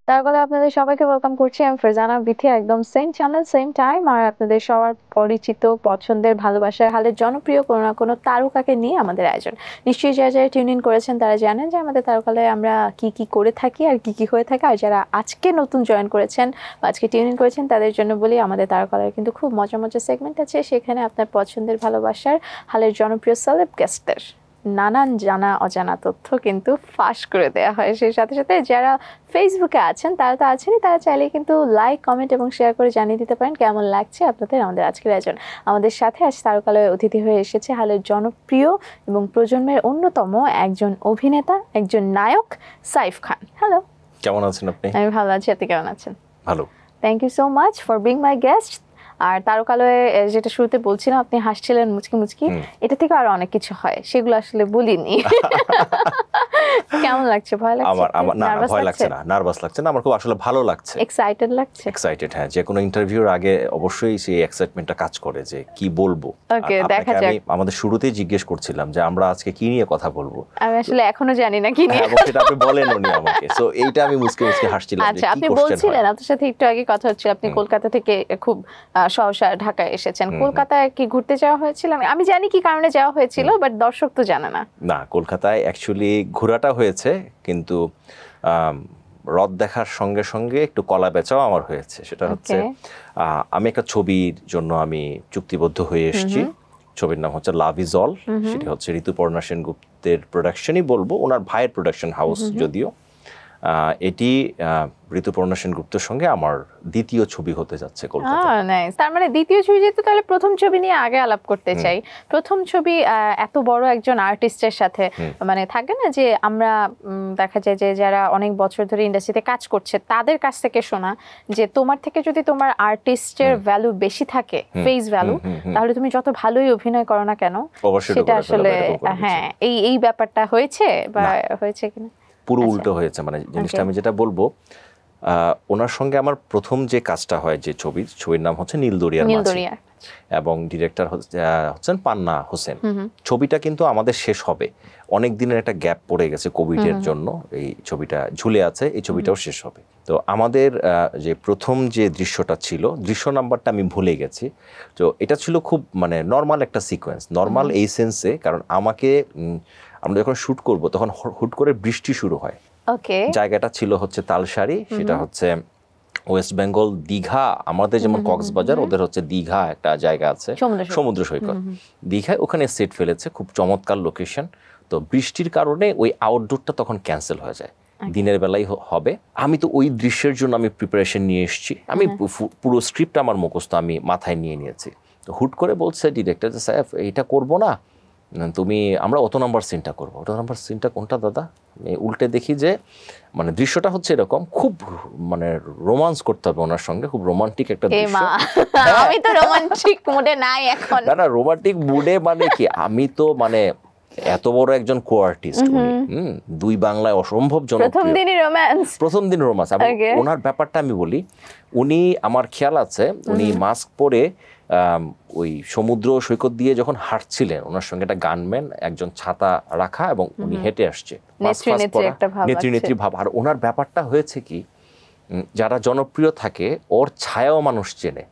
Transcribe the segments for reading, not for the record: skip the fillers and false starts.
তারপরে আপনাদের সবাইকে ওয়েলকাম করছি। আমি ফারজানা বিথি, একদম সেম চ্যানেল সেম টাইম। আর আপনাদের সবার পরিচিত, পছন্দের, ভালোবাসার হালের জনপ্রিয় কোনো না কোনো তারকাকে নিয়ে আমাদের আয়োজন। নিশ্চয়ই যারা যারা টিউন ইন করেছেন তারা জানেন যে আমাদের তারকালয়ে আমরা কি কি করে থাকি আর কি কি হয়ে থাকে। আর যারা আজকে নতুন জয়েন করেছেন বা আজকে টিউন ইন করেছেন তাদের জন্য বলি, আমাদের তারকালয়ে কিন্তু খুব মজা মজা সেগমেন্ট আছে। সেখানে আপনার পছন্দের, ভালোবাসার হালের জনপ্রিয় সেলেব গেস্টদের নানান জানা অজানা তথ্য কিন্তু ফাঁস করে দেওয়া হয়। সেই সাথে সাথে যারা ফেসবুকে আছেন তারা তো আছেনই, তারা চাইলে কিন্তু লাইক, কমেন্ট এবং শেয়ার করে জানিয়ে দিতে পারেন কেমন লাগছে আপনাদের আমাদের আজকের আয়োজন। আমাদের সাথে আজ তারকালয়ে অতিথি হয়ে এসেছে হালের জনপ্রিয় এবং প্রজন্মের অন্যতম একজন অভিনেতা, একজন নায়ক, সাইফ খান। হ্যালো, কেমন আছেন আপনি? আমি ভালো আছি, আপনি কেমন আছেন? ভালো। Thank you so much for being my guest. আর তারকালয়ে যেটা শুরুতে বলছিলাম, আপনি হাসছিলেন মুচকি মুচকি, এটা থেকে আরো অনেক কিছু হয়, সেগুলো আসলে বলিনি। কেমন লাগছে? ভয় লাগছে? আমার না, ভয় লাগছে না, নার্ভাস লাগছে না, আমার খুব আসলে ভালো লাগছে। এক্সাইটেড লাগছে? এক্সাইটেড, হ্যাঁ। যে কোনো ইন্টারভিউর আগে অবশ্যই সেই এক্সাইটমেন্টটা কাজ করে যে কি বলবো। ওকে, দেখা যাক। আমি আমাদের শুরুতেই জিজ্ঞেস করছিলাম যে আমরা আজকে কি নিয়ে কথা বলবো। আমি আসলে এখনো জানি না কি নিয়ে। হ্যাঁ, সেটা আপনি বলেননি আমাকে, সো এইটা আমি মুচকি মুচকি হাসছিলাম। আচ্ছা, আপনি বলছিলেন, আপনার সাথে একটু আগে কথা হচ্ছিল, আপনি কলকাতা থেকে খুব সহসা ঢাকায় এসেছেন। কলকাতায় কি ঘুরতে যাওয়া হয়েছিল? আমি জানি কি কারণে যাওয়া হয়েছিল, বাট দর্শক তো জানে না। না, কলকাতায় অ্যাকচুয়ালি ঘোরাটা হয়েছে, কিন্তু হ্রদ দেখার সঙ্গে সঙ্গে একটু কলা বেচাও আমার হয়েছে। সেটা হচ্ছে আমি একটা ছবির জন্য আমি চুক্তিবদ্ধ হয়ে এসেছি। ছবির নাম হচ্ছে লাভ ইজ অল। সেটা হচ্ছে ঋতুপর্ণা সেনগুপ্তের প্রোডাকশনই বলবো, ওনার ভাইয়ের প্রোডাকশন হাউস যদিও। এটি ঋতুপর্ণা সেনগুপ্তের সঙ্গে আমার দ্বিতীয় ছবি হতে যাচ্ছে কলকাতায়। নাইস। তার মানে দ্বিতীয় ছবি যেহেতু, তাহলে প্রথম ছবি নিয়ে আগে আলাপ করতে চাই। প্রথম ছবি এত বড় একজন আর্টিস্টের সাথে, মানে থাকে না যে আমরা দেখা যায় যে যারা অনেক বছর ধরে ইন্ডাস্ট্রিতে কাজ করছে তাদের কাছ থেকে শোনা যে তোমার থেকে যদি তোমার আর্টিস্টের ভ্যালু বেশি থাকে, ফেস ভ্যালু, তাহলে তুমি যত ভালোই অভিনয় করো না কেন, সেটা আসলে হ্যাঁ এই ব্যাপারটা হয়েছে বা হয়েছে কিনা? পুরো উল্টো হয়েছে। মানে জিনিসটা আমি যেটা বলবো, ওনার সঙ্গে আমার প্রথম যে কাজটা হয়, যে ছবির নাম হচ্ছে নীলদরিয়ার মাঝি, এবং ডিরেক্টর হচ্ছেন পান্না হোসেন। ছবিটা কিন্তু আমাদের শেষ হবে, অনেক দিনের একটা গ্যাপ পড়ে গেছে কোভিডের জন্য, এই ছবিটা ঝুলে আছে, এই ছবিটাও শেষ হবে। তো আমাদের যে প্রথম যে দৃশ্যটা ছিল, দৃশ্য নাম্বারটা আমি ভুলে গেছি। তো এটা ছিল খুব মানে নর্মাল একটা সিকোয়েন্স, নর্মাল এই সেন্সে, কারণ আমরা যখন শুট করব তখন হুট করে বৃষ্টি শুরু হয়। জায়গাটা ছিল হচ্ছে তালসারি, সেটা হচ্ছে ওয়েস্ট বেঙ্গল, দীঘা। আমাদের যেমন কক্সবাজার, ওদের হচ্ছে দীঘা একটা জায়গা আছে, সমুদ্র সৈকত। দীঘায় ওখানে সেট ফেলেছে, খুব চমৎকার লোকেশন। তো বৃষ্টির কারণে ওই আউটডোরটা তখন ক্যান্সেল হয়ে যায়, দিনের বেলায় হবে। আমি তো ওই দৃশ্যের জন্য আমি প্রিপারেশন নিয়ে এসেছি, আমি পুরো স্ক্রিপ্ট আমার মুখস্থ আমি মাথায় নিয়ে নিয়েছি। তো হুট করে বলছে ডিরেক্টর যে সাহেব এইটা করবো না, আমরা অত নাম্বার সিনটা করবো। অত নাম্বার সিনটা কোনটা দাদা? আমি উল্টে দেখি যে মানে দৃশ্যটা হচ্ছে এরকম, খুব মানে রোমান্স করতে হবে ওনার সঙ্গে, খুব রোমান্টিক একটা দৃশ্য। আমি তো রোমান্টিক মুডে নাই এখন। না, রোমান্টিক মুডে মানে কি, আমি তো মানে এত বড় একজন কো আর্টিস্ট, দুই বাংলায় অসম্ভব জনপ্রিয়, প্রথম দিন রোমান্স। ওনার ব্যাপারটা আমি বলি, উনি, আমার খেয়াল আছে, উনি মাস্ক পরে ওই সমুদ্র সৈকত দিয়ে যখন হাঁটছিলেন, ওনার সঙ্গে একটা গানম্যান, একজন ছাতা রাখা, এবং উনি হেঁটে আসছে, নেত্রী ভাব। আর ওনার ব্যাপারটা হয়েছে কি, যারা জনপ্রিয় থাকে ওর ছায়াও মানুষ চেনে,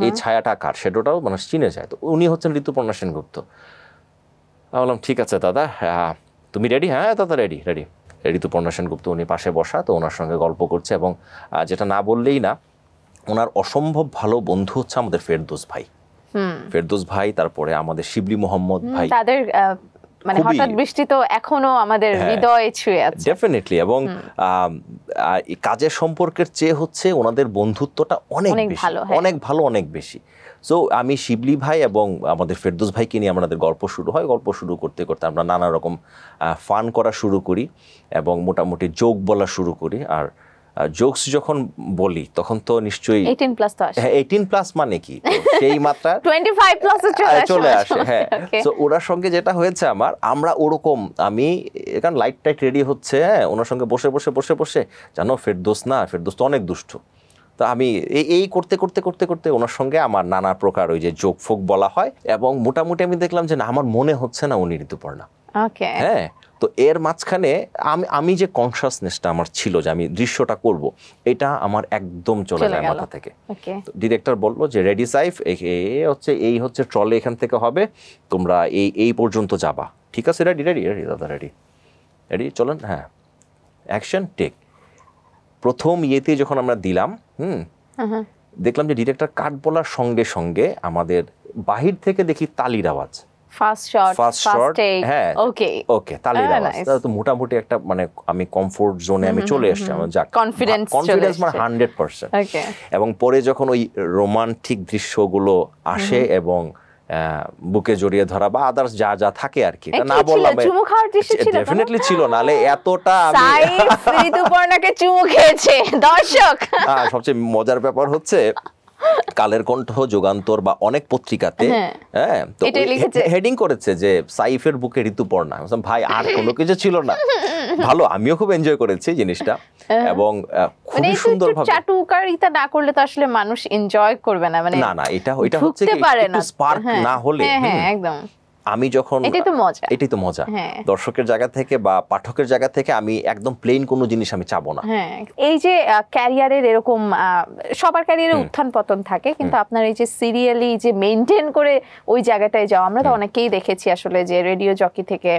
এই ছায়াটা কার সেটাও মানুষ চিনে যায়। তো উনি হচ্ছেন ঋতুপর্ণা সেনগুপ্ত। আমি বললাম ঠিক আছে দাদা, তুমি রেডি? হ্যাঁ দাদা, রেডি। ঋতুপর্ণা সেনগুপ্ত উনি পাশে বসা, তো ওনার সঙ্গে গল্প করছে, এবং যেটা না বললেই না, ওনার অসম্ভব ভালো বন্ধু হচ্ছে আমাদের ফেরদৌস ভাই, তারপরে আমাদের শিবলি মোহাম্মদ ভাই। তাদের মানে হঠাৎ বৃষ্টি তো এখনো আমাদের হৃদয়ে ছুঁয়ে আছে ডেফিনেটলি। এবং কাজের সম্পর্কের চেয়ে হচ্ছে ওনাদের বন্ধুত্বটা অনেক ভালো, অনেক বেশি। সো আমি শিবলি ভাই এবং আমাদের ফেরদৌস ভাইকে নিয়ে আমাদের গল্প শুরু হয়। গল্প শুরু করতে করতে আমরা নানা রকম ফান করা শুরু করি, এবং মোটামুটি জোক বলা শুরু করি। আর জোকস যখন বলি তখন তো নিশ্চয়ই 18+ তো আসে। হ্যাঁ, 18+ মানে কি, সেই মাত্রা 25+ চলে আসে। হ্যাঁ, তো ওনার সঙ্গে যেটা হয়েছে আমরা ওরকম, আমি এখানে লাইট টাইট রেডি হচ্ছে, হ্যাঁ, ওনার সঙ্গে বসে জানো ফেরদৌস তো অনেক দুষ্ট। তো আমি এই করতে ওনার সঙ্গে আমার নানা প্রকার ওই যে জোক ফোক বলা হয়, এবং মোটামুটি আমি দেখলাম যে না, আমার মনে হচ্ছে না উনি ঋতুপর্ণা। ওকে হ্যাঁ, তো এর মাঝখানে আমি যে কনসাসনেসটা আমার ছিল যে আমি দৃশ্যটা করব, এটা আমার একদম চলে যায় মাথা থেকে। ডিরেক্টর বলল যে রেডি সাইফ, এই হচ্ছে ট্রলে এখান থেকে হবে, তোমরা এই পর্যন্ত যাবা, ঠিক আছে? রেডি রেডি রেডি দাদা, রেডি রেডি, চলেন, হ্যাঁ অ্যাকশন টেক। প্রথম ইয়েতে যখন আমরা দিলাম, দেখলাম যে ডিরেক্টর কাট বলার সঙ্গে সঙ্গে আমাদের বাহির থেকে দেখি তালির আওয়াজ, ফার্স্ট শট, হ্যাঁ ওকে তালির আওয়াজ। তো মোটামুটি একটা মানে আমি কমফোর্ট জোনে আমি চলে এসেছি, আমার যা কনফিডেন্স মানে 100%। এবং পরে যখন ওই রোমান্টিক দৃশ্যগুলো আসে এবং বুকে জড়িয়ে ধরা বা আদার্স যা যা থাকে আর কি, না বললাম ডেফিনেটলি ছিল, নালে এতটা ঋতুপর্ণাকে চুমু খেয়েছে দর্শক। সবচেয়ে মজার ব্যাপার হচ্ছে কালের কণ্ঠ, যুগান্তর বা অনেক পত্রিকাতে হ্যাঁ তো হেডিং করেছে যে সাইফের বুকে ঋতুপর্ণা। ভাই আর কোনো কিছু ছিল না। ভালো, আমিও খুব এনজয় করেছি জিনিসটা এবং খুবই সুন্দরভাবে। চাটুকারিতা না করলে তো আসলে মানুষ এনজয় করবে না, মানে না এটা হচ্ছে একটু স্পার্ক না হলে একদম। আমি যখন এটাই তো মজা দর্শকের জায়গা থেকে বা পাঠকের জায়গা থেকে, আমি একদম প্লেন কোনো জিনিস আমি চাবো না। এই যে ক্যারিয়ারের এরকম সবার ক্যারিয়ারে উত্থান পতন থাকে, কিন্তু আপনার এই যে সিরিয়ালি যে মেইনটেইন করে ওই জায়গাটায় যাওয়া, আমরা তো অনেকেই দেখেছি আসলে যে রেডিও জকি থেকে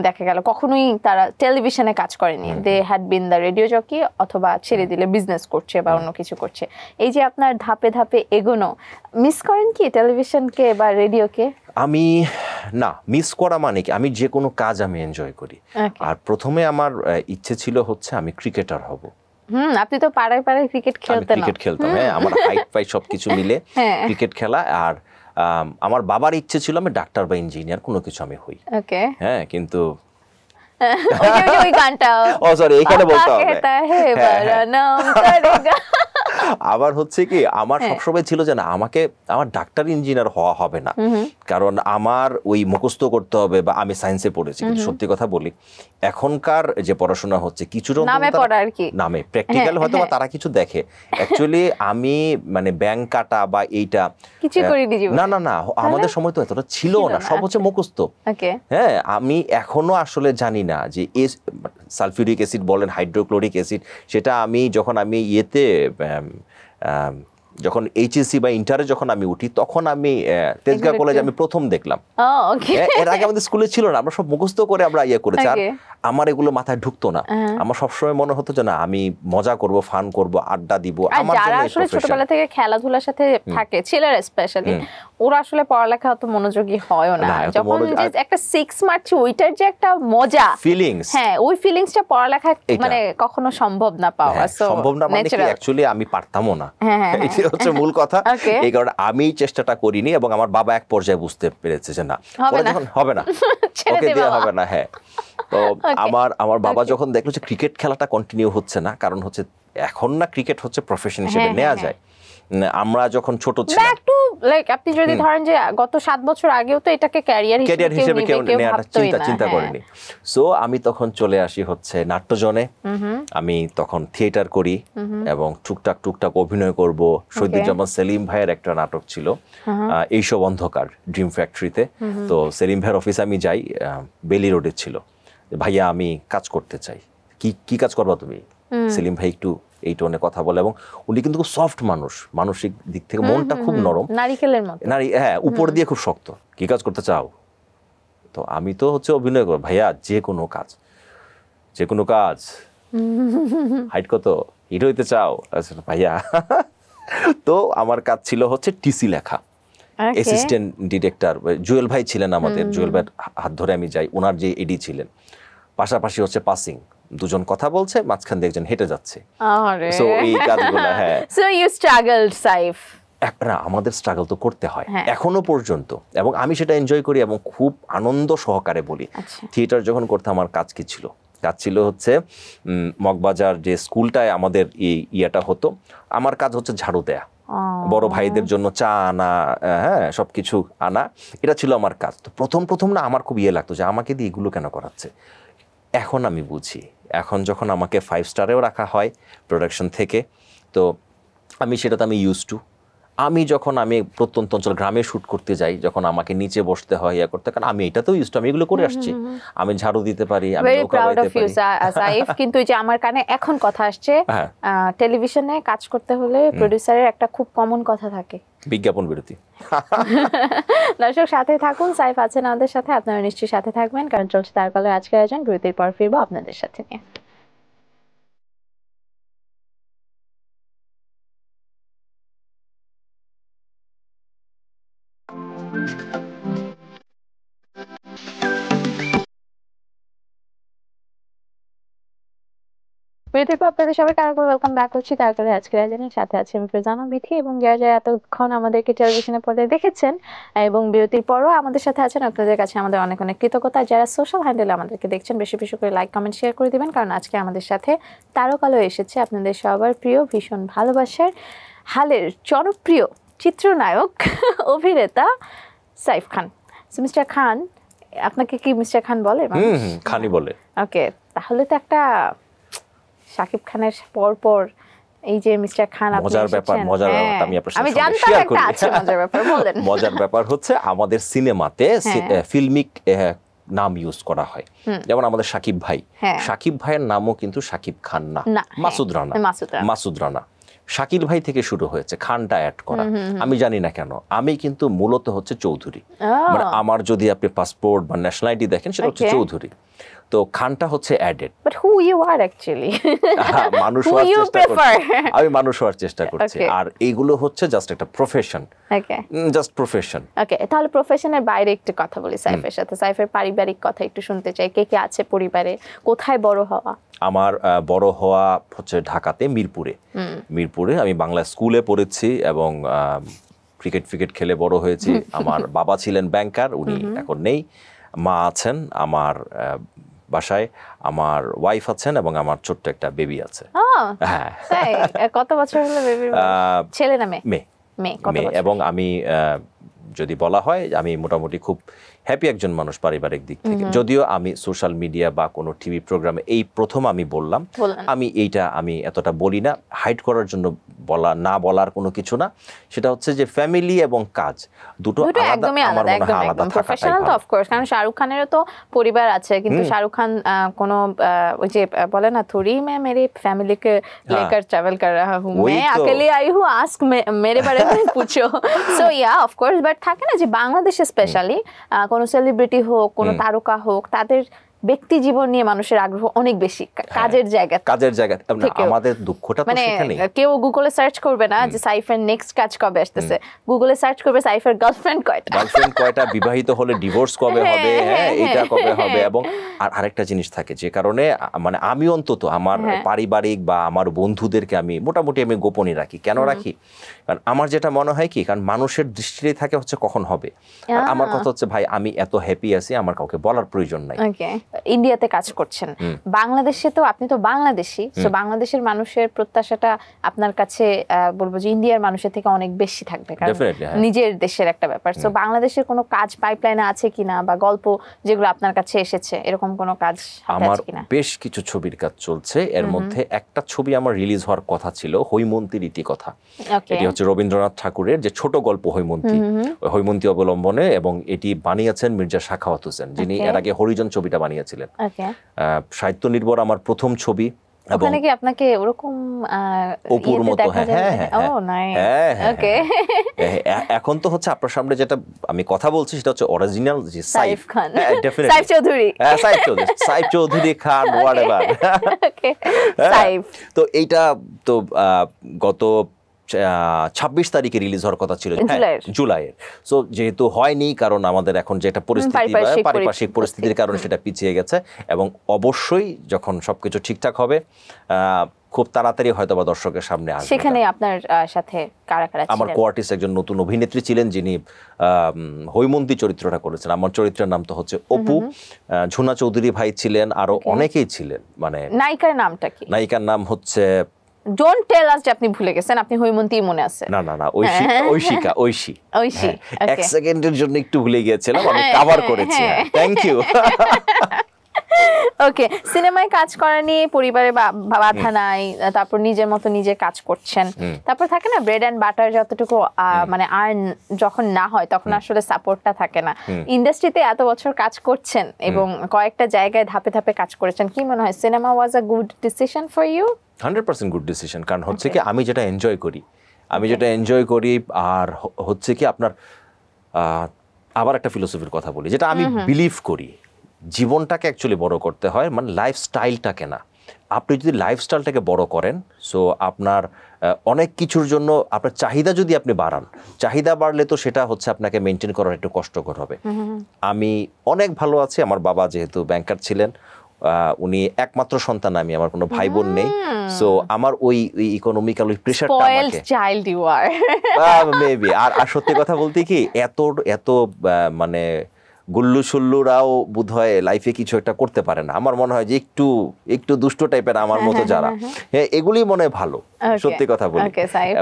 দেখা গেল কখনোই তারা টেলিভিশনে কাজ করেনি, they had been the radio jockey, অথবা ছেড়ে দিলে বিজনেস করছে বা অন্য কিছু করছে। এই যে আপনার ধাপে ধাপে এগোনো, মিস করেন কি টেলিভিশনকে বা রেডিওকে? আমি না মিস করা মানে কি, আমি যে কোনো কাজ আমি এনজয় করি। আর প্রথমে আমার ইচ্ছে ছিল হচ্ছে আমি ক্রিকেটার হব। আপনি তো পাড়ায় পাড়ায় ক্রিকেট খেলতেন। ক্রিকেট খেলতাম, হ্যাঁ, আমার হাইট ফাইট সবকিছু মিলে ক্রিকেট খেলা। আর আমার বাবার ইচ্ছে ছিল আমি ডাক্তার বা ইঞ্জিনিয়ার কোনো কিছু আমি হই। হ্যাঁ, কিন্তু ওই গানটা এখানে বলতে হবে। আবার হচ্ছে কি, আমার সবসময় ছিল যে না, আমার ডাক্তার ইঞ্জিনিয়ার হওয়া হবে না, কারণ আমার ওই মুখস্থ করতে হবে, বা আমি সায়েন্সে পড়েছি। কিন্তু সত্যি কথা বলি, এখনকার যে পড়াশোনা হচ্ছে কিছুটা নামে প্র্যাকটিক্যাল হয়তো বা তারা কিছু দেখে, অ্যাকচুয়ালি আমি মানে ব্যাংক কাটা বা এইটা না না না আমাদের সময় তো এতটা ছিল না, সব হচ্ছে মুখস্থ। হ্যাঁ, আমি এখনো আসলে জানি না যে সালফিউরিক অ্যাসিড বলেন, হাইড্রোক্লোরিক অ্যাসিড, সেটা আমি যখন আমি যখন এইচএসসি বা ইন্টারে যখন আমি উঠি, তখন আমি তেজগাঁ কলেজে আমি প্রথম দেখলাম। এর আগে আমাদের স্কুলে ছিল না, আমরা সব মুখস্থ করে আমরা করেছি। আর আমার এগুলো মাথায় ঢুকতো না। আমার সবসময় মনে হতো যে না, আমি মজা করব, ফান করব, আড্ডা দিব। আমার যারা আসলে ছোটবেলা থেকে খেলাধুলার সাথে থাকে, ছেলেরা স্পেশালি, ওরা আসলে পড়ালেখা অত মনোযোগী হয় না। যখন একটা 6 মারছে, ওইটার যে একটা মজা ফিলিংস, হ্যাঁ, ওই ফিলিংসটা পড়ালেখা মানে কখনো সম্ভব না পাওয়া। সম্ভব না মানে কি, অ্যাকচুয়ালি আমি পারতামও না, এটা হচ্ছে মূল কথা। এই কারণে আমি চেষ্টাটা করিনি, এবং আমার বাবা এক পর্যায়ে বুঝতে পেরেছে যে না, যখন হবে না, ওকে দেয়া হবে না। হ্যাঁ, তো আমার বাবা যখন দেখলো যে ক্রিকেট খেলাটা কন্টিনিউ হচ্ছে না, কারণ হচ্ছে এখন না ক্রিকেট হচ্ছে প্রফেশন হিসেবে নেওয়া যায়। আমরা যখন ছোট ছিলাম, একটু লাইক আপনি যদি ধরেন যে গত 7 বছর আগেও তো এটাকে ক্যারিয়ার হিসেবে কেউ চিন্তা করেনি। সো আমি তখন চলে আসি হচ্ছে নাট্যজনে। আমি তখন থিয়েটার করি এবং টুকটাক অভিনয় করব। শহীদুজ্জামান সেলিম ভাইয়ের একটা নাটক ছিল এইসব অন্ধকার, ড্রিম ফ্যাক্টরিতে। তো সেলিম ভাইয়ের অফিসে আমি যাই, বেলি রোডে ছিল। ভাইয়া আমি কাজ করতে চাই। কি কাজ করবা তুমি? সেলিম ভাই একটু এই টোনে কথা বলে, এবং উনি কিন্তু খুব সফট মানুষ, মানসিক দিক থেকে মনটা খুব নরম, নারিকেলের মতো। হ্যাঁ, উপর দিয়ে খুব শক্ত। কি কাজ করতে চাও? তো আমি তো হচ্ছে অভিনয় করব। ভাইয়া যে কোনো কাজ। হাইট কত? হিরো হইতে চাও? আচ্ছা ভাইয়া। তো আমার কাজ ছিল হচ্ছে টিসি লেখা। অ্যাসিস্ট্যান্ট ডিরেক্টর জুয়েল ভাই ছিলেন আমাদের, জুয়েল ভাই হাত ধরে আমি যাই, ওনার যে এডি ছিলেন, পাশাপাশি হচ্ছে পাসিং, দুজন কথা বলছে, মাঝখান দিয়ে একজন হেঁটে যাচ্ছে। সো এই কাজগুলো, হ্যাঁ। So you struggled Saif. না, আমাদের স্ট্রাগল তো করতে হয় এখনো পর্যন্ত, এবং আমি সেটা এনজয় করি এবং খুব আনন্দ সহকারে বলি। থিয়েটার যখন করতে আমার কাজ কি ছিল? কাজ ছিল হচ্ছে মগবাজার যে স্কুলটায় আমাদের ইয়েটা হতো, আমার কাজ হচ্ছে ঝাড়ু দেয়া, বড় ভাইদের জন্য চা আনা, হ্যাঁ, সবকিছু আনা, এটা ছিল আমার কাজ। তো প্রথম না আমার খুব লাগতো যে আমাকে দিয়ে এগুলো কেন করাচ্ছে। এখন আমি বুঝি, এখন যখন আমাকে 5 স্টারেও রাখা হয় প্রোডাকশন থেকে, তো আমি সেটাতে আমি ইউজ টু। আমি প্রত্যন্ত অঞ্চল গ্রামে শুট করতে যাই, যখন আমাকে নিচে বসতে হয় ইয়া করতে, কারণ আমি এটাতেও ইউজড, আমি এগুলো করে আসছি, আমি ঝাড়ু দিতে পারি, আমি নৌকা বাইতে পারি। সাইফ, কিন্তু যে আমার কানে এখন কথা আসছে, টেলিভিশনে কাজ করতে হলে প্রোডিউসারের একটা খুব কমন কথা থাকে, বিজ্ঞাপন বিরতি। দর্শক সাথে থাকুন, সাইফ আছেন আমাদের সাথে, আপনারা নিশ্চয়ই সাথে থাকবেন, কারণ চলছে তারকালের আজকের আয়োজন। বিরতির পর ফিরবো আপনাদের সাথে নিয়ে। বিরতির পর আপনাদের সবাইকে আরেকবার ওয়েলকাম ব্যাক করছি তারকালের আজকের আয়োজনের সাথে আছে আমি ফারজানা বিথি, এবং যারা এতক্ষণ আমাদেরকে টেলিভিশনের পর্দায় দেখেছেন এবং বিরতির পরও আমাদের সাথে আছেন, আপনাদের কাছে আমাদের অনেক অনেক কৃতজ্ঞতা। যারা সোশ্যাল হ্যান্ডেলে আমাদেরকে দেখছেন, বেশি বেশি করে লাইক কমেন্ট শেয়ার করে দিবেন, কারণ আজকে আমাদের সাথে তারকালো এসেছে আপনাদের সবার প্রিয়, ভীষণ ভালোবাসার হালের জনপ্রিয় চিত্রনায়ক অভিনেতা সাইফ খান। মিস্টার খান, আপনাকে কি মিস্টার খান বলে? খানই বলে। ওকে, তাহলে তো একটা শাকিব খানের পর এই যে মিস্টার খান, মজার ব্যাপার, আমি জানতাম একটা আছে মজার ব্যাপার, বলেন। মজার ব্যাপার হচ্ছে আমাদের সিনেমাতে ফিল্মিক নাম ইউজ করা হয়, যেমন আমাদের শাকিব ভাই, শাকিব ভাইয়ের নামও কিন্তু শাকিব খান না, মাসুদ রানা। শাকিল ভাই থেকে শুরু হয়েছে খানটা অ্যাড করা, আমি জানি না কেন। আমি কিন্তু মূলত হচ্ছে চৌধুরী, মানে আমার যদি আপনি পাসপোর্ট বা ন্যাশনালিটি দেখেন সেটা হচ্ছে চৌধুরী, তো খানটা হচ্ছে added. But who you are actually, আমি মানুষ হওয়ার চেষ্টা করছি, আর এইগুলো হচ্ছে জাস্ট একটা প্রফেশন, জাস্ট প্রফেশন। ওকে, তাহলে প্রফেশনের বাইরে একটু কথা বলি সাইফের সাথে। সাইফের পারিবারিক কথা একটু শুনতে চাই, কে কে আছে পরিবারে, কোথায় বড় হওয়া? আমার বড় হওয়া হচ্ছে ঢাকাতে, মিরপুরে। আমি বাংলা স্কুলে পড়েছি এবং ক্রিকেট খেলে বড় হয়েছি। আমার বাবা ছিলেন ব্যাংকার, উনি এখন নেই। মা আছেন আমার বাসায়, আমার ওয়াইফ আছেন এবং আমার ছোট্ট একটা বেবি আছে। হ্যাঁ, কত বছর হলো বেবির? ছেলে না মেয়ে? মেয়ে। এবং আমি যদি বলা হয়, আমি মোটামুটি খুব হ্যাপি একজন মানুষ পারিবারিক দিক থেকে। যদিও আমি সোশ্যাল মিডিয়া বা কোনো টিভি প্রোগ্রামে এই প্রথম আমি বললাম, আমি এতটা বলি না, হাইড করার জন্য বলার কোনো কিছু না। সেটা হচ্ছে যে ফ্যামিলি এবং কাজ দুটো একদমই আলাদা। প্রফেশনাল তো অফকোর্স, কারণ শাহরুখ খানেরও তো পরিবার আছে, কিন্তু শাহরুখ খান কোনো ওই যে বলে না, থোড়ি मैं मेरी फैमिली के लेकर ट्रैवल कर रहा हूं, मैं अकेले आई हूं, आस्क मेरे बारे में पूछो। सो या ऑफ कोर्स, বাট থাকে না যে বাংলাদেশে স্পেশালি কোনো সেলিব্রিটি হোক, কোনো তারকা হোক, তাদের ব্যক্তি জীবন নিয়ে মানুষের আগ্রহ অনেক বেশি, কাজের জায়গা। আমাদের দুঃখটা তো সেখানেই। কেউ গুগলে সার্চ করবে না যে সাইফের নেক্সট কাজ কবে আসতেছে, গুগলে সার্চ করবে সাইফের গার্লফ্রেন্ড কয়টা, বিবাহিত হলে ডিভোর্স কবে হবে, এটা কবে হবে। এবং আরেকটা জিনিস থাকে, যে কারণে মানে আমি অন্তত আমার পারিবারিক বা আমার বন্ধুদেরকে আমি মোটামুটি গোপনই রাখি। কেন রাখি? কারণ আমার যেটা মনে হয় কি, কারণ মানুষের দৃষ্টিতে থাকে হচ্ছে কখন হবে। আমার কথা হচ্ছে, ভাই আমি এত হ্যাপি আছি, আমার কাউকে বলার প্রয়োজন নাই। ইন্ডিয়াতে কাজ করছেন, বাংলাদেশে তো আপনি তো বাংলাদেশি, তো বাংলাদেশের মানুষের প্রত্যাশাটা আপনার কাছে বলবো যে ইন্ডিয়ার মানুষের থেকে অনেক বেশি থাকবে, কারণ নিজের দেশের একটা ব্যাপার। তো বাংলাদেশের কোনো কাজ পাইপলাইনে আছে কিনা, বা গল্প যেগুলো আপনার কাছে এসেছে, এরকম কোনো কাজ আমার বেশ কিছু ছবির কাজ চলছে। এর মধ্যে একটা ছবি আমার রিলিজ হওয়ার কথা ছিল, হৈমন্তীর ইতিকথা। এটি হচ্ছে রবীন্দ্রনাথ ঠাকুরের যে ছোট গল্প হৈমন্তী অবলম্বনে, এবং এটি বানিয়েছেন মির্জা সাখাওয়াত হোসেন, যিনি এর আগে হরিজন ছবিটা বানিয়েছিলেন। সাহিত্য নির্ভর আমার প্রথম ছবি। ওখানে কি আপনাকে ওরকম অপুর মতো? এখন তো হচ্ছে আপনার সামনে যেটা আমি কথা বলছি সেটা হচ্ছে অরিজিনাল যে সাইফ খান, সাইফ চৌধুরী খান, হোয়াটএভার। তো এইটা তো গত 26 তারিখে রিলিজ হওয়ার কথা ছিল, জুলাইয়ের। সো যেহেতু হয়নি, কারণ আমাদের এখন যেটা পরিস্থিতি, পারিপার্শ্বিক পরিস্থিতির কারণে সেটা পিছিয়ে গেছে। এবং অবশ্যই যখন সবকিছু ঠিকঠাক হবে, খুব তাড়াতাড়ি হয়তো বা দর্শকের সামনে আসবে। সেখানে আপনার সাথে কারা কারা ছিলেন? আমার কোয়ার্টিস একজন নতুন অভিনেত্রী ছিলেন, যিনি হৈমন্তী চরিত্রটা করেছেন। আমার চরিত্রের নাম তো হচ্ছে অপু। ঝুনা চৌধুরী ভাই ছিলেন, আরো অনেকেই ছিলেন। মানে নায়িকার নামটা কি? নায়িকার নাম হচ্ছে, ডোন্ট টেল আস যে আপনি ভুলে গেছেন, আপনি হৈমন্তী মনে আছে? না, ঐশী। এক সেকেন্ডের জন্য একটু ভুলে গিয়েছিলাম, আমি কভার করেছি। Thank you. ওকে, সিনেমায় কাজ করা নিয়ে পরিবারে বাধা নাই, তারপর নিজের মতো নিজে কাজ করছেন, তারপর থাকে না ব্রেড এন্ড বাটার যতটুকু মানে আর্ন যখন না হয় তখন আসলে সাপোর্টটা থাকে না। ইন্ডাস্ট্রিতে এত বছর কাজ করছেন এবং কয়েকটা জায়গায় ধাপে ধাপে কাজ করেছেন, কি মনে হয় cinema was a good decision for you? 100% good decision, কারণ হচ্ছে কি আমি যেটা এনজয় করি আর হচ্ছে কি আপনার আবার একটা ফিলোসফির কথা বলি যেটা আমি বিলিভ করি, জীবনটাকে অ্যাকচুয়ালি বড় করতে হয়, মানে লাইফস্টাইলটাকে না। আপনি যদি লাইফস্টাইলটাকে বড় করেন, সো আপনার অনেক কিছুর জন্য আপনার চাহিদা যদি আপনি বাড়ান, চাহিদা বাড়লে তো সেটা হচ্ছে আপনাকে মেনটেন করার একটু কষ্টকর হবে। আমি অনেক ভালো আছি, আমার বাবা যেহেতু ব্যাংকার ছিলেন, উনি একমাত্র সন্তান, আমি আমার কোনো ভাই বোন নেই, সো আমার ওই ইকোনমিক্যাল ওই প্রেশারটা আমাকে চাইল্ড ইউ আর মেবি। আর সত্যি কথা বলতে কি এত মানে গুল্লু সুল্লুরাও বোধহয় লাইফে কিছু একটা করতে পারে না। আমার মনে হয় যে একটু দুষ্ট টাইপের আমার মতো যারা, হ্যাঁ এগুলি মনে হয় ভালো, সত্যি কথা বলি।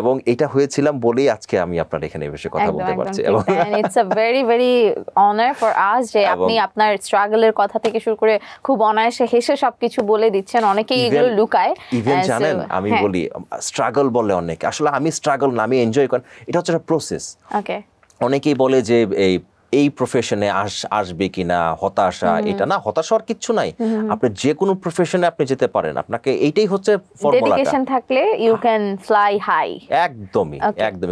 এবং এটা হয়েছিলাম বলেই আজকে আমি আপনার এখানে বসে কথা বলতে পারছি। এবং it's a very very honour for us যে আপনি আপনার স্ট্রাগলের কথা থেকে শুরু করে খুব অনায়াসে হেসে সবকিছু বলে দিচ্ছেন। অনেকেই এগুলো লুকায়। ইভেন জানেন আমি বলি স্ট্রাগল বলে অনেকে, আসলে আমি স্ট্রাগল না, আমি এনজয় করি, এটা হচ্ছে একটা প্রসেস। ওকে, অনেকেই বলে যে এই প্রফেশনে আসবে কিনা হতাশা, এটা না, হতাশা হওয়ার কিচ্ছু নাই। আপনি যে কোনো প্রফেশনে আপনি যেতে পারেন, আপনাকে এইটাই হচ্ছে ফর্মুলাটা, ডেডিকেশন থাকলে ইউ ক্যান ফ্লাই হাই। একদমই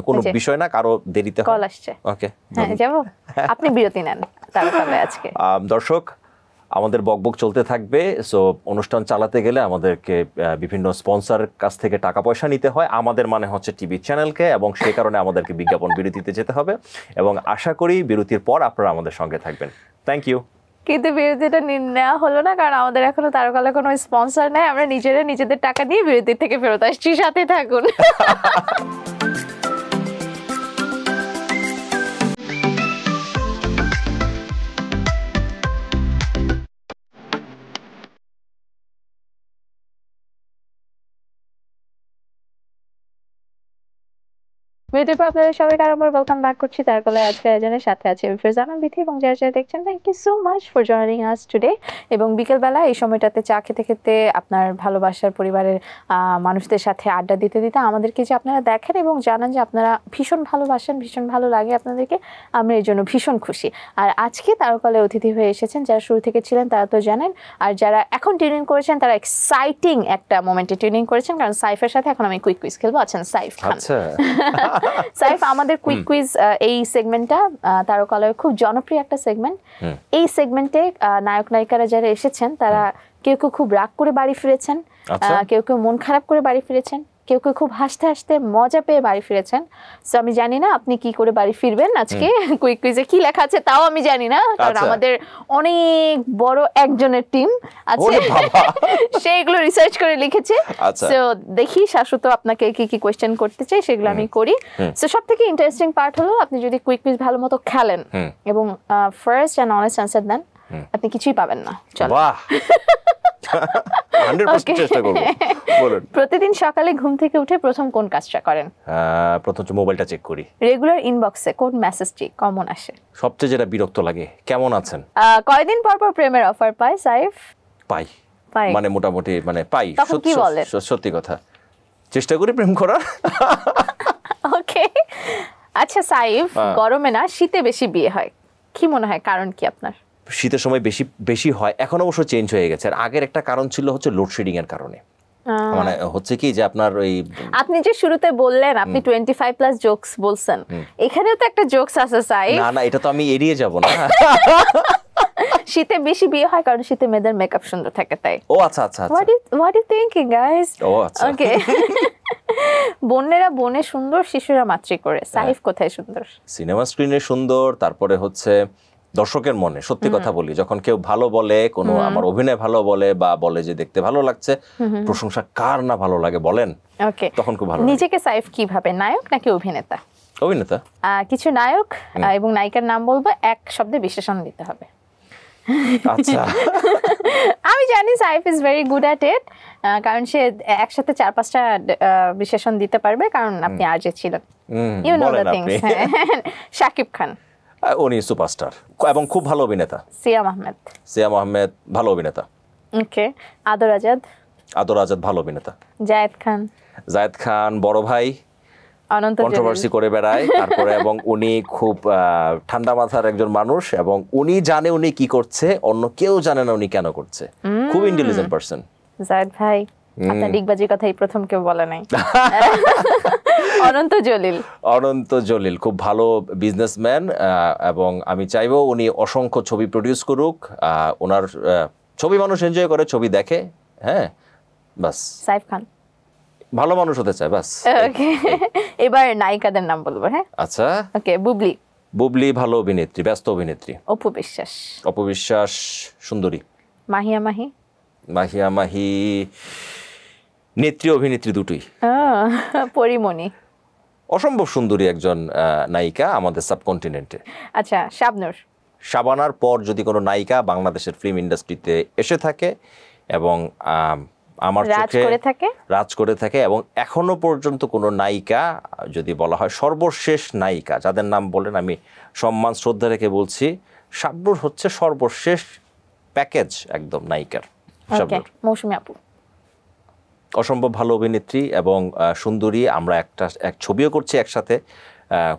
কোনো বিষয় না কারো দেরিতে কল আসছে। ওকে, হ্যাঁ যাব, আপনি বিরতি নেন তাহলে আজকে। দর্শক আমাদের বকবক চলতে থাকবে। সো অনুষ্ঠান চালাতে গেলে আমাদেরকে বিভিন্ন স্পন্সরের কাছ থেকে টাকা পয়সা নিতে হয়, আমাদের মানে হচ্ছে টিভি চ্যানেলকে, এবং সেই কারণে আমাদেরকে বিজ্ঞাপন বিরতিতে যেতে হবে। এবং আশা করি বিরতির পর আপনারা আমাদের সঙ্গে থাকবেন। Thank you. কিন্তু বিরতিটা নেওয়া হলো না, কারণ আমাদের এখনো তারকালে কোনো স্পন্সর নেই। আমরা নিজেদের টাকা দিয়ে বিরতির থেকে ফেরত আসছি, সাথে থাকুন। বিরতির পর আপনাদের সবাইকে আবার ওয়েলকাম ব্যাক করছি তারকালে আজকে আয়োজনের সাথে আছে ফারজানা বিথি, এবং যারা দেখছেন thank you so much for joining us today. এবং বিকেলবেলা এই সময়টাতে চা খেতে খেতে আপনার ভালোবাসার পরিবারের মানুষদের সাথে আড্ডা দিতে দিতে আমাদেরকে যে আপনারা দেখেন এবং জানান যে আপনারা ভীষণ ভালোবাসেন, ভীষণ ভালো লাগে আপনাদেরকে, আমরা এর জন্য ভীষণ খুশি। আর আজকে তারকালে অতিথি হয়ে এসেছেন যারা শুরু থেকে ছিলেন তারা তো জানেন, আর যারা এখন টিউনিং করেছেন তারা এক্সাইটিং একটা মোমেন্টে টিউনিং করেছেন, কারণ সাইফের সাথে এখন আমি কুইক কুইজ খেলবো। আছেন সাইফ খান। সাইফ, আমাদের কুইক কুইজ এই সেগমেন্টটা তারকালয়ের খুব জনপ্রিয় একটা সেগমেন্ট। এই সেগমেন্টে নায়ক নায়িকারা যারা এসেছেন তারা কেউ কেউ খুব রাগ করে বাড়ি ফিরেছেন, কেউ কেউ মন খারাপ করে বাড়ি ফিরেছেন, কেউ কেউ খুব হাসতে হাসতে মজা পেয়ে বাড়ি ফিরেছেন। সো আমি জানি না আপনি কি করে বাড়ি ফিরবেন আজকে, কুইক কুইজে কি লেখা আছে তাও আমি জানি না, কারণ আমাদের অনেক বড় একজনের টিম আছে, সেইগুলো রিসার্চ করে লিখেছে। সো দেখি শাশ্বত আপনাকে কি কি কোয়েশ্চেন করতে চাই সেগুলো আমি করি। সো সব থেকে ইন্টারেস্টিং পার্ট হলো আপনি যদি কুইক কুইজ ভালো মতো খেলেন এবং ফার্স্ট অ্যান্ড অনেস্ট আনসার দেন, আপনি কিছুই পাবেন না। চলো, 100% চেষ্টা করব। বলুন। প্রতিদিন সকালে ঘুম থেকে উঠে প্রথম কোন কাজটা করেন? প্রথম মোবাইলটা চেক করি। রেগুলার ইনবক্সে কোন মেসেজটি কমন আসে? সবচেয়ে যেটা বিরক্ত লাগে, কেমন আছেন। কয়দিন পর পর প্রেমের অফার পায় সাইফ? পাই, মানে মোটামুটি মানে পাই। সত্যি কথা, চেষ্টা করি প্রেম করার। ওকে, আচ্ছা সাইফ, গরমে না শীতে বেশি বিয়ে হয়, কি মনে হয় কারণ কি আপনার? শীতের সময় বেশি হয়, এখন অবশ্য চেঞ্জ হয়ে গেছে। আর আগের একটা কারণ ছিল হচ্ছে লোডশেডিং এর কারণে, মানে হচ্ছে কি যে আপনার ওই আপনি যে শুরুতে বললেন আপনি 25 প্লাস জোকস বলছেন, এখানেও তো একটা জোকস আছে সাইফ। না এটা তো আমি এড়িয়ে যাব না। শীতে বেশি বিয়ে হয় কারণ শীতে মেয়েদের মেকআপ সুন্দর থাকে তাই। ও আচ্ছা। What you thinking guys? ও আচ্ছা, ওকে। বোনেরা বনে সুন্দর, শিশুরা মাতৃ করে, সাইফ কোথায় সুন্দর? সিনেমা স্ক্রিনে সুন্দর, তারপরে হচ্ছে দর্শকের মনে। সত্যি কথা বলি, যখন কেউ ভালো বলে, কোনো আমার অভিনয় ভালো বলে বা বলে যে দেখতে ভালো লাগছে, প্রশংসা কার না ভালো লাগে বলেন, ওকে, তখন খুব ভালো। নিজেকে সাইফ কিভাবে, নায়ক নাকি অভিনেতা? অভিনেতা। কিছু নায়ক এবং নায়িকার নাম বলবো, এক শব্দে বিশেষণ দিতে হবে। আচ্ছা। আমি জানি Saif is very good at it, কারণ সে একসাথে 4-5টা বিশেষণ দিতে পারবে, কারণ আপনি আরজে ছিলেন। You know the things. Shakib Khan, উনি সুপারস্টার এবং খুব ভালো অভিনেতা। সিয়াম আহমেদ ভালো অভিনেতা। ওকে। আদর আজাদ? আদর আজাদ ভালো অভিনেতা। জায়েদ খান? জায়েদ খান বড় ভাই, অনন্ত কন্ট্রোভার্সি করে বেড়ায় তারপরে, এবং উনি খুব ঠান্ডা মাথার একজন মানুষ, এবং উনি জানে উনি কি করছে, অন্য কেউ জানে না উনি কেন করছে, খুব ইন্টেলিজেন্ট পারসন। জায়েদ ভাই আপনার ডিগবাজির কথাই প্রথম কেউ বলে নাই। অনন্ত জলিল? অনন্ত জলিল খুব ভালো বিজনেসম্যান, এবং আমি চাইবো উনি অসংখ্য ছবি প্রডিউস করুক, ওনার ছবি মানুষ এনজয় করে, ছবি দেখে, হ্যাঁ বাস। সাইফ খান? ভালো মানুষ হতে চায় বাস। ওকে, এবার নায়িকাদের নাম বলবো। হ্যাঁ আচ্ছা। ওকে। বুবলি? বুবলি ভালো অভিনেত্রী, ব্যস্ত অভিনেত্রী। অপু বিশ্বাস? অপু বিশ্বাস সুন্দরী। মাহিয়া মাহি? মাহিয়া মাহি নেত্রী অভিনেত্রী দুটোই। পরিমণি? অসম্ভব সুন্দরী একজন নায়িকা আমাদের সাবকন্টিনেন্টে। আচ্ছা, শাবনূর? শাবানার পর যদি কোনো নায়িকা বাংলাদেশের ফিল্ম ইন্ডাস্ট্রিতে এসে থাকে এবং আমার চোখে রাজ করে থাকে, এবং এখনো পর্যন্ত কোনো নায়িকা যদি বলা হয় সর্বশেষ নায়িকা যাদের নাম বলেন, আমি সম্মান শ্রদ্ধা রেখে বলছি শাবনূর হচ্ছে সর্বশেষ প্যাকেজ একদম নায়িকার। মৌসুমী আপু? অসম্ভব ভালো অভিনেত্রী এবং সুন্দরী, আমরা এক ছবিও করছি একসাথে,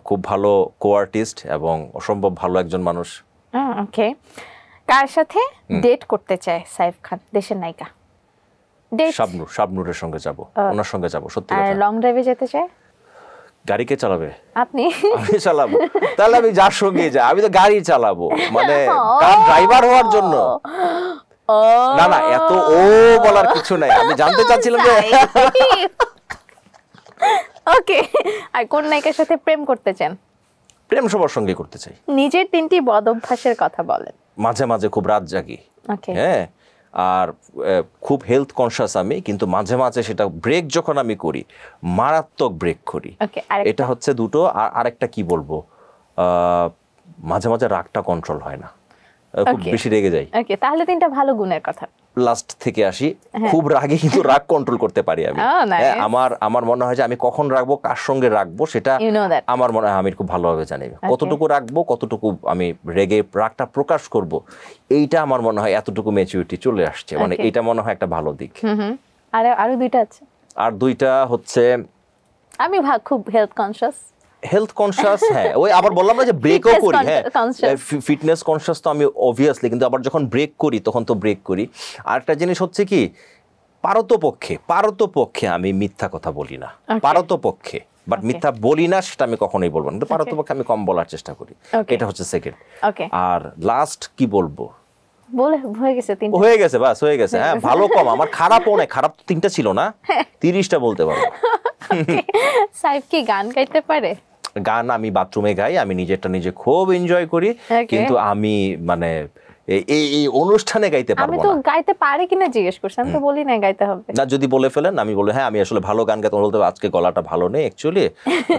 খুব ভালো কো আর্টিস্ট এবং অসম্ভব ভালো একজন মানুষ। ওকে। কার সাথে ডেট করতে চায় সাইফ খান, দেশের নায়িকা? শাবনূর, শাবনূরের সঙ্গে যাব, ওনার সঙ্গে যাব। সত্যি কথা। আর লং ড্রাইভে যেতে চায়? গাড়ি কে চালাবে? আপনি? আমি চালাবো। তাহলে আমি যার সঙ্গে যাই, আমি তো গাড়ি চালাবো, মানে কার ড্রাইভার হওয়ার জন্য। না না, এত ও বলার কিছু নাই, আমি জানতে চাচ্ছিলাম যে ওকে। আর কোন নায়িকার সাথে প্রেম করতে চান? প্রেম সবার সঙ্গে করতে চাই। নিজের 3টি বদ অভ্যাসের কথা বলেন। মাঝে মাঝে খুব রাত জাগি, হ্যাঁ, আর খুব হেলথ কনসিয়াস আমি, কিন্তু মাঝে মাঝে সেটা ব্রেক যখন আমি করি মারাত্মক ব্রেক করি। এটা হচ্ছে দুটো। আর আরেকটা কি বলবো, মাঝে মাঝে রাগটা কন্ট্রোল হয় না, খুব বেশি রেগে যাই। ওকে, তাহলে 3টা ভালো গুণের কথা। লাস্ট থেকে আসি, খুব রাগে কিন্তু রাগ কন্ট্রোল করতে পারি আমি। আমার মনে হয় যে আমি কখন রাখবো, কার সঙ্গে রাখবো, সেটা আমার মনে হয় আমি খুব ভালোভাবে জানি। কতটুকু রাখবো, কতটুকু আমি রেগে রাগটা প্রকাশ করব, এইটা আমার মনে হয় এতটুকু ম্যাচুরিটি চলে আসছে, মানে এটা মনে হয় একটা ভালো দিক। আরো 2টা আছে। আর 2টা হচ্ছে আমি খুব হেলথ কনসিয়াস। হেলথ কনসিয়াস, হ্যাঁ, ওই আবার বললাম না যে ব্রেকও করি, হ্যাঁ ফিটনেস কনসিয়াস তো আমি অবভিয়াসলি, কিন্তু আবার যখন ব্রেক করি তখন তো ব্রেক করি। আরেকটা জিনিস হচ্ছে কি, পারতপক্ষে আমি মিথ্যা কথা বলি না, পারতপক্ষে, বাট মিথ্যা বলি না সেটা আমি কখনোই বলবো না, কিন্তু পারতপক্ষে আমি কম বলার চেষ্টা করি, এটা হচ্ছে সেকেন্ড। আর লাস্ট কি বলবো, হয়ে গেছে বাস, হয়ে গেছে। হ্যাঁ, ভালো কম, আমার খারাপও নাই, খারাপ তো 3টা ছিল না, 30টা বলতে পারবো। সাইফ কি গান গাইতে পারে? গান আমি বাথরুমে গাই, আমি নিজেরটা নিজে খুব এনজয় করি, কিন্তু আমি মানে এই অনুষ্ঠানে গাইতে পারবো না। আমি তো গাইতে পারি কিনা জিজ্ঞেস করছি, আমি তো বলি না গাইতে হবে না। যদি বলে ফেলেন আমি বলি হ্যাঁ আমি আসলে ভালো গান গাইতে, বলতে আজকে গলাটা ভালো নেই অ্যাকচুয়ালি,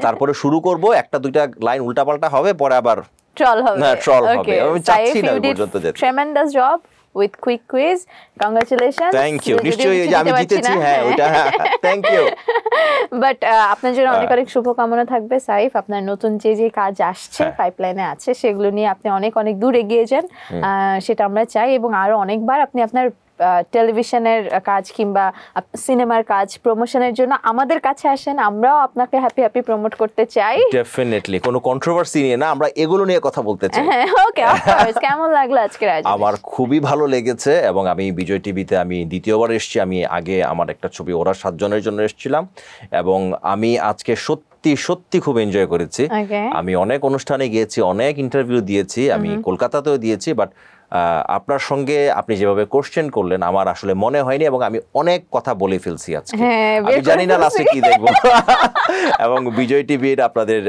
তারপরে শুরু করব, 1-2টা লাইন উল্টাপাল্টা হবে, পরে আবার ট্রল হবে। না, ট্রল হবে, আমি চাচ্ছি না পর্যন্ত যেতে। Tremendous job with quick quiz, congratulations. Thank you. নিশ্চয়ই যে আমি জিতেছি, হ্যাঁ ওটা, থ্যাংক ইউ। বাট আপনার জন্য অনেক অনেক শুভকামনা থাকবে সাইফ, আপনার নতুন যে কাজ আসছে পাইপলাইনে আছে সেগুলো নিয়ে আপনি অনেক দূর এগিয়ে যান, সেটা আমরা চাই, এবং আরো অনেকবার আপনি আপনার টেলিভিশনের কাজ কিংবা সিনেমার কাজ প্রমোশনের জন্য আমাদের কাছে আসেন, আমরাও আপনাকে হ্যাপি প্রমোট করতে চাই। ডেফিনেটলি, কোনো কন্ট্রোভার্সি নিয়ে না, আমরা এগুলো নিয়ে কথা বলতে চাই। ওকে, অফ কোর্স। কেমন লাগলো আজকের আয়োজন? আমার খুবই ভালো লেগেছে, এবং আমি বিজয় টিভিতে আমি দ্বিতীয়বার এসেছি। আমি আগে আমার একটা ছবি ওরা 7 জনের জন্য এসেছিলাম, এবং আমি আজকে সত্যি খুব এনজয় করেছি। আমি অনেক অনুষ্ঠানে গিয়েছি, অনেক ইন্টারভিউ দিয়েছি, আমি কলকাতাতেও দিয়েছি, বাট আপনার সঙ্গে আপনি যেভাবে কোশ্চেন করলেন আমার আসলে মনে হয়নি, এবং আমি অনেক কথা বলে ফেলছি আজকে, আমি জানি না লাস্টে কি দেখবো। এবং বিজয় টিভির আপনাদের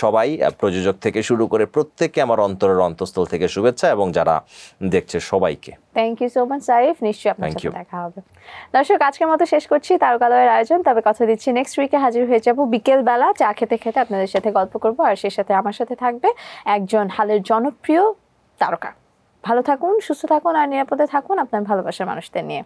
সবাই, প্রযোজক থেকে শুরু করে প্রত্যেককে আমার অন্তরের অন্তঃস্থল থেকে শুভেচ্ছা, এবং যারা দেখছে সবাইকে thank you so much Saif. নিশ্চয়ই আপনার সাথে দেখা হবে। দর্শক, আজকের মতো শেষ করছি তারকালয়ের আয়োজন, তবে কথা দিচ্ছি নেক্সট উইকে হাজির হয়ে যাব বিকেল বেলা চা খেতে খেতে আপনাদের সাথে গল্প করব, আর সেই সাথে আমার সাথে থাকবে একজন হালের জনপ্রিয় তারকা। ভালো থাকুন, সুস্থ থাকুন, আর নিরাপদে থাকুন আপনার ভালোবাসার মানুষদের নিয়ে।